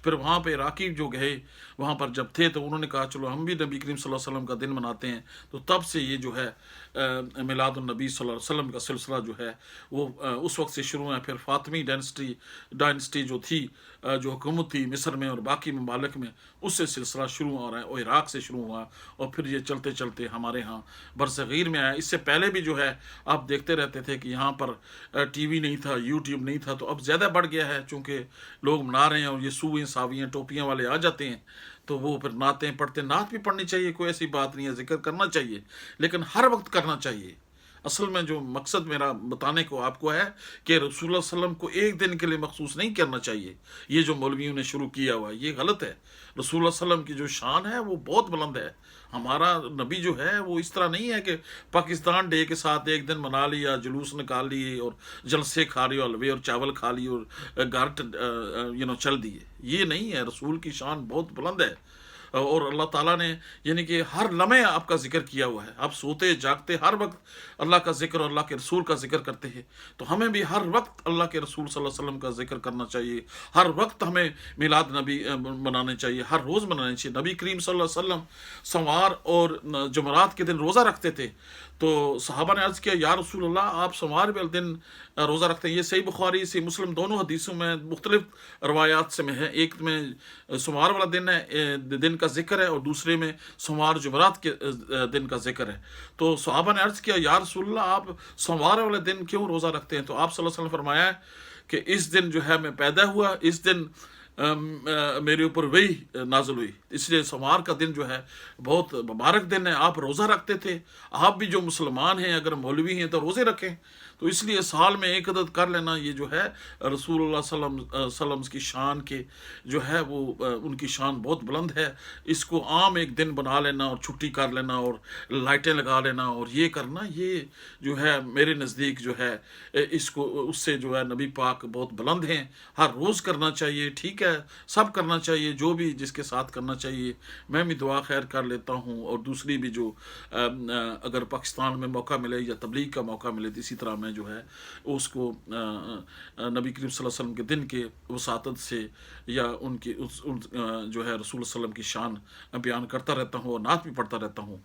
تو پھر وہاں پہ عراقی جو گئے وہاں پر جب تھے تو انہوں نے کہا چلو ہم بھی نبی کریم صلی اللہ علیہ وسلم کا دن مناتے ہیں. تو تب سے یہ جو ہے میلاد النبی صلی اللہ علیہ وسلم کا سلسلہ جو ہے وہ اس وقت سے شروع ہے. پھر فاطمی ڈائنسٹی جو تھی جو حکومت تھی مصر میں اور باقی ممالک میں, اس سے سلسلہ شروع ہو رہا ہے اور عراق سے شروع ہوا اور پھر یہ چلتے چلتے ہمارے ہاں برصغیر میں آیا. اس سے پہلے بھی جو ہے آپ دیکھتے رہتے تھے کہ یہاں پر ٹی وی نہیں تھا, یوٹیوب نہیں تھا, تو اب زیادہ بڑھ گیا ہے چونکہ لوگ منا رہے ہیں اور یہ سوئیں ساویاں ٹوپیاں والے آ جاتے ہیں تو وہ پھر نعتیں پڑھتے. نعت بھی پڑھنی چاہیے, کوئی ایسی بات نہیں ہے, ذکر کرنا چاہیے, لیکن ہر وقت کرنا چاہیے. اصل میں جو مقصد میرا بتانے کو آپ کو ہے کہ رسول اللہ صلی اللہ علیہ وسلم کو ایک دن کے لیے مخصوص نہیں کرنا چاہیے. یہ جو مولویوں نے شروع کیا ہوا ہے یہ غلط ہے. رسول اللہ صلی اللہ علیہ وسلم کی جو شان ہے وہ بہت بلند ہے. ہمارا نبی جو ہے وہ اس طرح نہیں ہے کہ پاکستان ڈے کے ساتھ ایک دن منا لیا, جلوس نکال لیے اور جلسے کھا لیے, حلوے اور چاول کھا لیے اور گھر چل دیے. یہ نہیں ہے. رسول کی شان بہت بلند ہے اور اللہ تعالیٰ نے یعنی کہ ہر لمحے آپ کا ذکر کیا ہوا ہے. آپ سوتے جاگتے ہر وقت اللہ کا ذکر اور اللہ کے رسول کا ذکر کرتے ہیں. تو ہمیں بھی ہر وقت اللہ کے رسول صلی اللہ علیہ وسلم کا ذکر کرنا چاہیے. ہر وقت ہمیں میلاد نبی منانے چاہیے, ہر روز منانے چاہیے. نبی کریم صلی اللہ علیہ وسلم سوار اور جمعرات کے دن روزہ رکھتے تھے. تو صحابہ نے عرض کیا یا رسول اللہ آپ سوار والے دن روزہ رکھتے ہیں. یہ صحیح بخاری صحیح مسلم دونوں حدیثوں میں مختلف روایات سے میں ہے. ایک میں سوار والا دن ہے, دن کا ذکر ہے, اور دوسرے میں سوار جمعرات کے دن کا ذکر ہے. تو صحابہ نے عرض کیا یا رسول اللہ آپ سوار والے دن کیوں روزہ رکھتے ہیں؟ تو آپ صلی اللہ علیہ وسلم نے فرمایا ہے کہ اس دن جو ہے میں پیدا ہوا, اس دن میرے اوپر وہی نازل ہوئی, اس لیے سوار کا دن جو ہے بہت مبارک دن ہے. آپ روزہ رکھتے تھے. آپ بھی جو مسلمان ہیں اگر مولوی ہیں تو روزے رکھیں. تو اس لیے سال میں ایک عدد کر لینا یہ جو ہے رسول اللہ صلی اللہ علیہ وسلم کی شان کے جو ہے وہ ان کی شان بہت بلند ہے. اس کو عام ایک دن بنا لینا اور چھٹی کر لینا اور لائٹیں لگا لینا اور یہ کرنا, یہ جو ہے میرے نزدیک جو ہے اس سے جو ہے نبی پاک بہت بلند ہیں. ہر روز کرنا چاہیے, ٹھیک ہے, سب کرنا چاہیے, جو بھی جس کے ساتھ کرنا چاہیے. میں بھی دعا خیر کر لیتا ہوں اور دوسری بھی جو اگر پاکستان میں موقع ملے یا تبلیغ کا موقع ملے تو اسی طرح میں جو ہے اس کو نبی کریم صلی اللہ علیہ وسلم کے دن کے وساطت سے یا ان کی جو ہے رسول صلی اللہ علیہ وسلم کی شان بیان کرتا رہتا ہوں اور نعت بھی پڑھتا رہتا ہوں.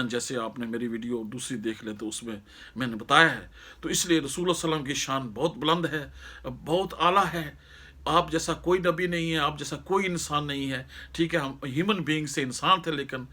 جیسے آپ نے میری ویڈیو دوسری دیکھ لیں تو اس میں نے بتایا ہے. تو اس لیے رسول اللہ صلی اللہ علیہ وسلم کی شان بہت بلند ہے, بہت اعلیٰ ہے. آپ جیسا کوئی نبی نہیں ہے, آپ جیسا کوئی انسان نہیں ہے, ٹھیک ہے, ہم ہیومن بینگ سے انسان تھے, لیکن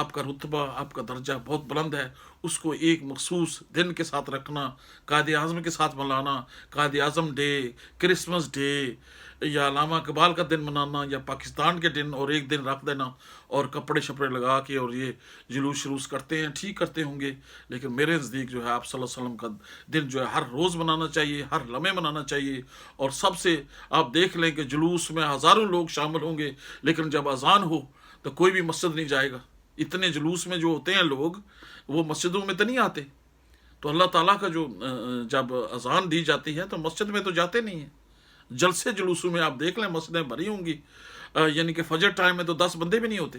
آپ کا رتبہ آپ کا درجہ بہت بلند ہے. اس کو ایک مخصوص دن کے ساتھ رکھنا, قائد اعظم کے ساتھ منانا, Quaid Azam day, Christmas day یا علامہ اقبال کا دن منانا یا پاکستان کے دن اور ایک دن رکھ دینا اور کپڑے شپڑے لگا کے اور یہ جلوس کرتے ہیں, ٹھیک کرتے ہوں گے, لیکن میرے نزدیک جو ہے آپ صلی اللہ علیہ وسلم کا دن جو ہے ہر روز منانا چاہیے, ہر لمحے منانا چاہیے. اور سب سے آپ دیکھ لیں کہ جلوس میں ہزاروں لوگ شامل ہوں گے, لیکن جب اذان ہو تو کوئی بھی مسجد نہیں جائے گا. اتنے جلوس میں جو ہوتے ہیں لوگ وہ مسجدوں میں تو نہیں آتے. تو اللہ تعالیٰ کا جو جب اذان دی جاتی ہے تو مسجد میں تو جاتے نہیں ہیں. جلسے جلوسوں میں آپ دیکھ لیں مسجدیں بھری ہوں گی, یعنی کہ فجر ٹائم میں تو 10 بندے بھی نہیں ہوتے.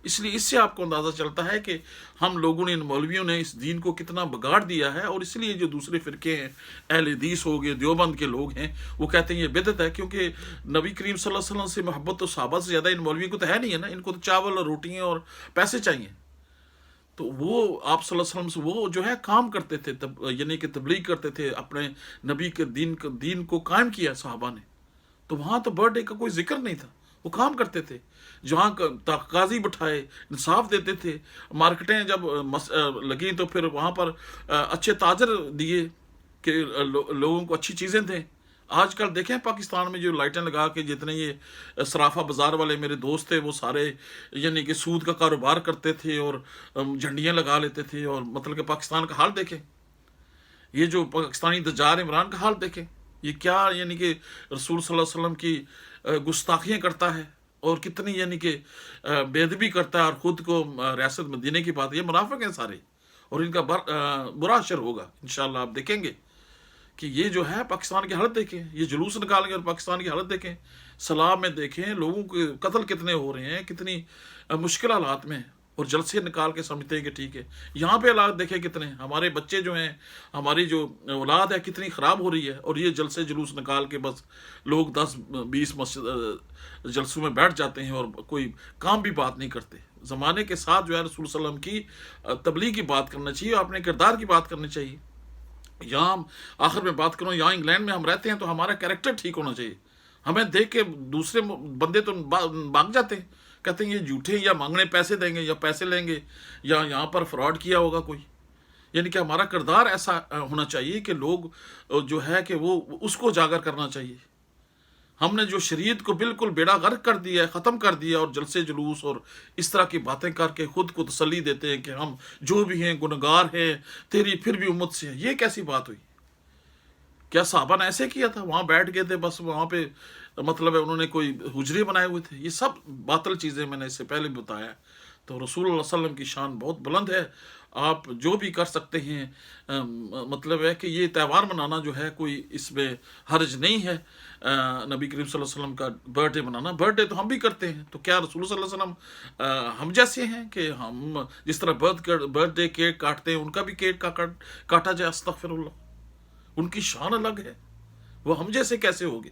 اس لیے اس سے آپ کو اندازہ چلتا ہے کہ ہم لوگوں نے, ان مولویوں نے اس دین کو کتنا بگاڑ دیا ہے. اور اس لیے جو دوسرے فرقے ہیں, اہل حدیث ہو گئے, دیوبند کے لوگ ہیں, وہ کہتے ہیں یہ بدعت ہے, کیونکہ نبی کریم صلی اللہ علیہ وسلم سے محبت تو صحابہ سے زیادہ ان مولویوں کو تو ہے نہیں ہے نا. ان کو تو چاول اور روٹیاں اور پیسے چاہیے. تو وہ آپ صلی اللہ علیہ وسلم سے وہ جو ہے کام کرتے تھے, یعنی کہ تبلیغ کرتے تھے, اپنے نبی کے دین کو قائم کیا صحابہ نے. تو وہاں تو برتھ ڈے کا کوئی ذکر نہیں تھا, وہ کام کرتے تھے. جہاں قاضی بٹھائے, انصاف دیتے تھے. مارکیٹیں جب لگیں تو پھر وہاں پر اچھے تاجر دیے کہ لوگوں کو اچھی چیزیں دیں. آج کل دیکھیں پاکستان میں جو لائٹیں لگا کے جتنے یہ صرافہ بازار والے میرے دوست تھے وہ سارے یعنی کہ سود کا کاروبار کرتے تھے اور جھنڈیاں لگا لیتے تھے. اور مطلب کہ پاکستان کا حال دیکھیں, یہ جو پاکستانی تجار عمران کا حال دیکھیں, یہ کیا یعنی کہ رسول صلی اللہ علیہ وسلم کی گستاخیاں کرتا ہے اور کتنی یعنی کہ بے ادبی کرتا ہے اور خود کو ریاست میں دینے کی بات. یہ منافق ہیں سارے اور ان کا برا اثر ہوگا انشاءاللہ. آپ دیکھیں گے کہ یہ جو ہے پاکستان کی حالت دیکھیں, یہ جلوس نکالیں گے اور پاکستان کی حالت دیکھیں. سلام میں دیکھیں لوگوں کے قتل کتنے ہو رہے ہیں, کتنی مشکل حالات میں. اور جلسے نکال کے سمجھتے ہیں کہ ٹھیک ہے. یہاں پہ حالات دیکھیں کتنے ہمارے بچے جو ہیں، ہماری جو اولاد ہے کتنی خراب ہو رہی ہے، اور یہ جلسے جلوس نکال کے بس لوگ 10-20 مسجد جلسوں میں بیٹھ جاتے ہیں اور کوئی کام بھی بات نہیں کرتے. زمانے کے ساتھ جو ہے رسول صلی اللہ علیہ وسلم کی تبلیغ کی بات کرنا چاہیے، اور اپنے کردار کی بات کرنی چاہیے. یہاں آخر میں بات کروں، یہاں انگلینڈ میں ہم رہتے ہیں تو ہمارا کیریکٹر ٹھیک ہونا چاہیے. ہمیں دیکھ کے دوسرے بندے تو بھاگ جاتے ہیں، کہتے ہیں یہ جھوٹے یا مانگنے پیسے دیں گے یا پیسے لیں گے یا یہاں پر فراڈ کیا ہوگا کوئی. یعنی کہ ہمارا کردار ایسا ہونا چاہیے کہ لوگ جو ہے کہ وہ اس کو اجاگر کرنا چاہیے. ہم نے جو شریعت کو بالکل بیڑا غرق کر دیا ہے، ختم کر دیا، اور جلسے جلوس اور اس طرح کی باتیں کر کے خود کو تسلی دیتے ہیں کہ ہم جو بھی ہیں گنہگار ہیں، تیری پھر بھی امت سے ہیں. یہ کیسی بات ہوئی؟ کیا صحابہ نے ایسے کیا تھا؟ وہاں بیٹھ گئے تھے بس، وہاں پہ مطلب ہے انہوں نے کوئی حجرے بنائے ہوئے تھے؟ یہ سب باطل چیزیں میں نے اس سے پہلے بھی بتایا. تو رسول اللہ صلی اللہ علیہ وسلم کی شان بہت بلند ہے. آپ جو بھی کر سکتے ہیں، مطلب ہے کہ یہ تہوار منانا جو ہے کوئی اس میں حرج نہیں ہے. نبی کریم صلی اللہ علیہ وسلم کا برتھ ڈے منانا، برتھ ڈے تو ہم بھی کرتے ہیں، تو کیا رسول صلی اللہ علیہ وسلم ہم جیسے ہیں کہ ہم جس طرح برتھ ڈے کیک کاٹتے ہیں ان کا بھی کیک کاٹا جائے؟ استغفر اللہ. ان کی شان الگ ہے، وہ ہم جیسے کیسے ہوگے؟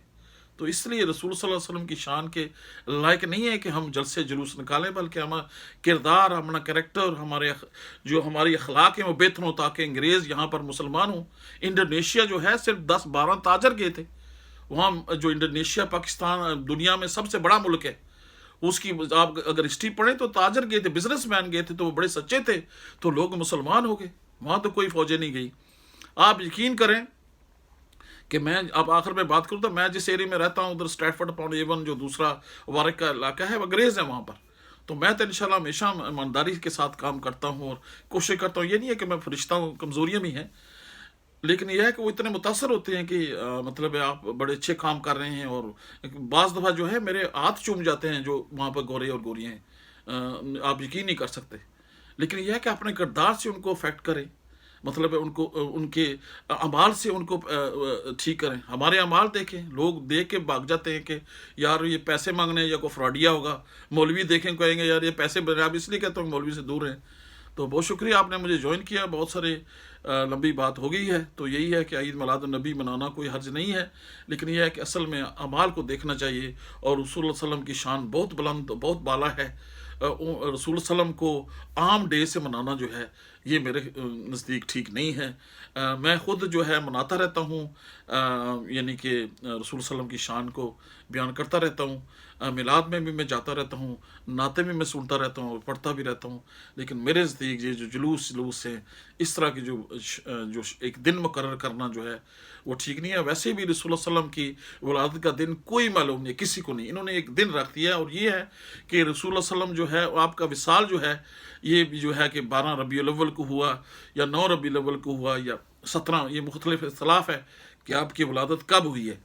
تو اس لیے رسول صلی اللہ علیہ وسلم کی شان کے لائق نہیں ہے کہ ہم جلسے جلوس نکالیں، بلکہ ہمارا کردار، ہمارا کریکٹر، ہماری اخلاق ہیں وہ بہتر ہوں، تاکہ انگریز یہاں پر مسلمان ہوں. انڈونیشیا جو ہے صرف 10-12 تاجر گئے تھے وہاں. جو انڈونیشیا پاکستان دنیا میں سب سے بڑا ملک ہے، اس کی آپ اگر ہسٹری پڑھیں تو تاجر گئے تھے، بزنس مین گئے تھے، تو وہ بڑے سچے تھے، تو لوگ مسلمان ہو گئے. وہاں تو کوئی فوجیں نہیں گئی. آپ یقین کریں کہ میں اب آخر میں بات کروں تو میں جس ایریا میں رہتا ہوں ادھر اسٹریٹفورڈ اپون ایون جو دوسرا وارک کا علاقہ ہے، وہ انگریز ہے وہاں پر. تو میں تو انشاءاللہ ہمیشہ ایمانداری کے ساتھ کام کرتا ہوں اور کوشش کرتا ہوں. یہ نہیں ہے کہ میں فرشتہ ہوں، کمزوریاں بھی ہیں، لیکن یہ ہے کہ وہ اتنے متاثر ہوتے ہیں کہ مطلب ہے آپ بڑے اچھے کام کر رہے ہیں، اور بعض دفعہ جو ہے میرے ہاتھ چوم جاتے ہیں جو وہاں پر گورے اور گوریاں ہیں، آپ یقین نہیں کر سکتے. لیکن یہ ہے کہ اپنے کردار سے ان کو افیکٹ کریں، مطلب ہے ان کے اعمال سے ان کو ٹھیک کریں. ہمارے اعمال دیکھیں، لوگ دیکھ کے بھاگ جاتے ہیں کہ یار یہ پیسے مانگنے یا کوئی فراڈیا ہوگا. مولوی دیکھیں کہیں گے یار یہ پیسے آپ اس لیے کہتا ہوں مولوی سے دور ہیں. تو بہت شکریہ آپ نے مجھے جوائن کیا. بہت سارے لمبی بات ہو گئی ہے. تو یہی ہے کہ عید میلاد النبی منانا کوئی حرج نہیں ہے، لیکن یہ ہے کہ اصل میں اعمال کو دیکھنا چاہیے. اور رسول اللہ صلی اللہ علیہ وسلم کی شان بہت بلند، بہت بالا ہے. رسول اللہ صلی اللہ علیہ وسلم کو عام ڈے سے منانا جو ہے یہ میرے نزدیک ٹھیک نہیں ہے. میں خود جو ہے مناتا رہتا ہوں، یعنی کہ رسول اللہ صلی اللہ علیہ وسلم کی شان کو بیان کرتا رہتا ہوں. میلاد میں بھی میں جاتا رہتا ہوں، نعتیں بھی میں سنتا رہتا ہوں اور پڑھتا بھی رہتا ہوں. لیکن میرے نزدیک یہ جو جلوس ہیں، اس طرح کی جو ایک دن مقرر کرنا جو ہے وہ ٹھیک نہیں ہے. ویسے بھی رسول اللہ صلی اللہ علیہ وسلم کی ولادت کا دن کوئی معلوم نہیں، کسی کو نہیں. انہوں نے ایک دن رکھ دیا، اور یہ ہے کہ رسول اللہ صلی اللہ علیہ وسلم جو ہے آپ کا وصال جو ہے یہ بھی جو ہے کہ 12 ربیع الاول کو ہوا یا 9 ربیع الاول کو ہوا یا 17، یہ مختلف اختلاف ہے کہ آپ کی ولادت کب ہوئی ہے،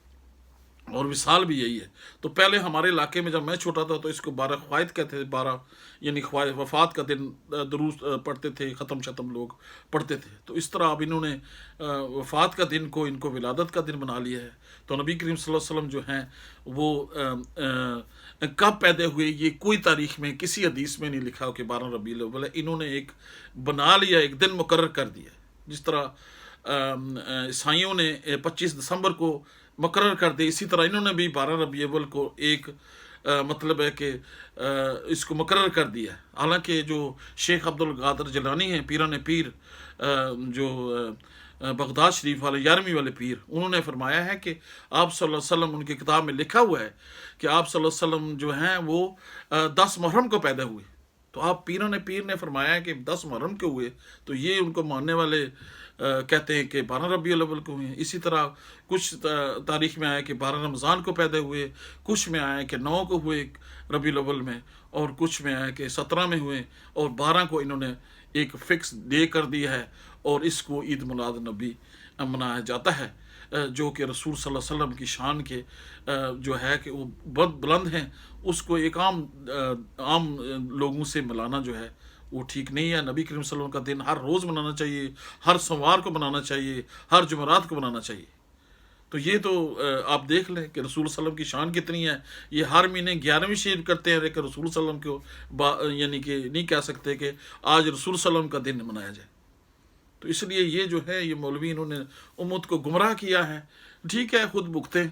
اور وصال بھی یہی ہے. تو پہلے ہمارے علاقے میں جب میں چھوٹا تھا تو اس کو 12 قوائد کہتے تھے. 12 یعنی وفات کا دن دروس پڑھتے تھے، ختم لوگ پڑھتے تھے. تو اس طرح اب انہوں نے وفات کا دن کو ان کو ولادت کا دن بنا لیا ہے. تو نبی کریم صلی اللہ علیہ وسلم جو ہیں وہ کب پیدا ہوئے یہ کوئی تاریخ میں کسی حدیث میں نہیں لکھا ہو کہ 12 ربیع الاول. انہوں نے ایک بنا لیا، ایک دن مقرر کر دیا. جس طرح عیسائیوں نے 25 دسمبر کو مقرر کر دیا، اسی طرح انہوں نے بھی 12 ربیع الاول کو ایک مطلب ہے کہ اس کو مقرر کر دیا. حالانکہ جو شیخ عبد القادر جیلانی ہیں، پیران پیر، جو بغداد شریف والے 11ویں والے پیر، انہوں نے فرمایا ہے کہ آپ صلی اللہ علیہ وسلم، ان کی کتاب میں لکھا ہوا ہے کہ آپ صلی اللہ علیہ وسلم جو ہیں وہ 10 محرم کو پیدا ہوئے. تو آپ پیران پیر نے فرمایا ہے کہ 10 محرم کے ہوئے، تو یہ ان کو ماننے والے کہتے ہیں کہ 12 ربیع الاول کو ہوئے. اسی طرح کچھ تاریخ میں آیا کہ 12 رمضان کو پیدا ہوئے، کچھ میں آیا کہ 9 کو ہوئے ربیع الاول میں، اور کچھ میں آیا کہ 17 میں ہوئے، اور 12 کو انہوں نے ایک فکس ڈے کر دیا ہے، اور اس کو عید میلاد النبی منایا جاتا ہے، جو کہ رسول صلی اللہ علیہ وسلم کی شان کے جو ہے کہ وہ بہت بلند ہیں. اس کو ایک عام لوگوں سے ملانا جو ہے وہ ٹھیک نہیں ہے. نبی کریم صلی اللہ علیہ وسلم کا دن ہر روز منانا چاہیے، ہر سوموار کو منانا چاہیے، ہر جمعرات کو منانا چاہیے. تو یہ تو آپ دیکھ لیں کہ رسول صلی اللہ علیہ وسلم کی شان کتنی ہے. یہ ہر مہینے 11ویں شریف کرتے ہیں، لیکن رسول صلی اللہ علیہ وسلم کو یعنی کہ نہیں کہہ سکتے کہ آج رسول صلی اللہ علیہ وسلم کا دن منایا جائے. تو اس لیے یہ جو ہے یہ مولوی انہوں نے امت کو گمراہ کیا ہے. ٹھیک ہے، خود بھگتیں.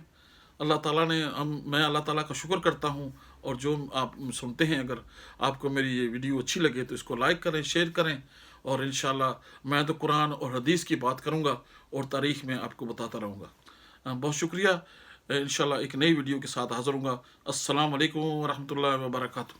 اللہ تعالیٰ نے میں اللہ تعالیٰ کا شکر کرتا ہوں. اور جو آپ سنتے ہیں، اگر آپ کو میری یہ ویڈیو اچھی لگے تو اس کو لائک کریں، شیئر کریں. اور انشاءاللہ میں تو قرآن اور حدیث کی بات کروں گا اور تاریخ میں آپ کو بتاتا رہوں گا. بہت شکریہ. انشاءاللہ ایک نئی ویڈیو کے ساتھ حاضر ہوں گا. السلام علیکم ورحمۃ اللہ وبرکاتہ.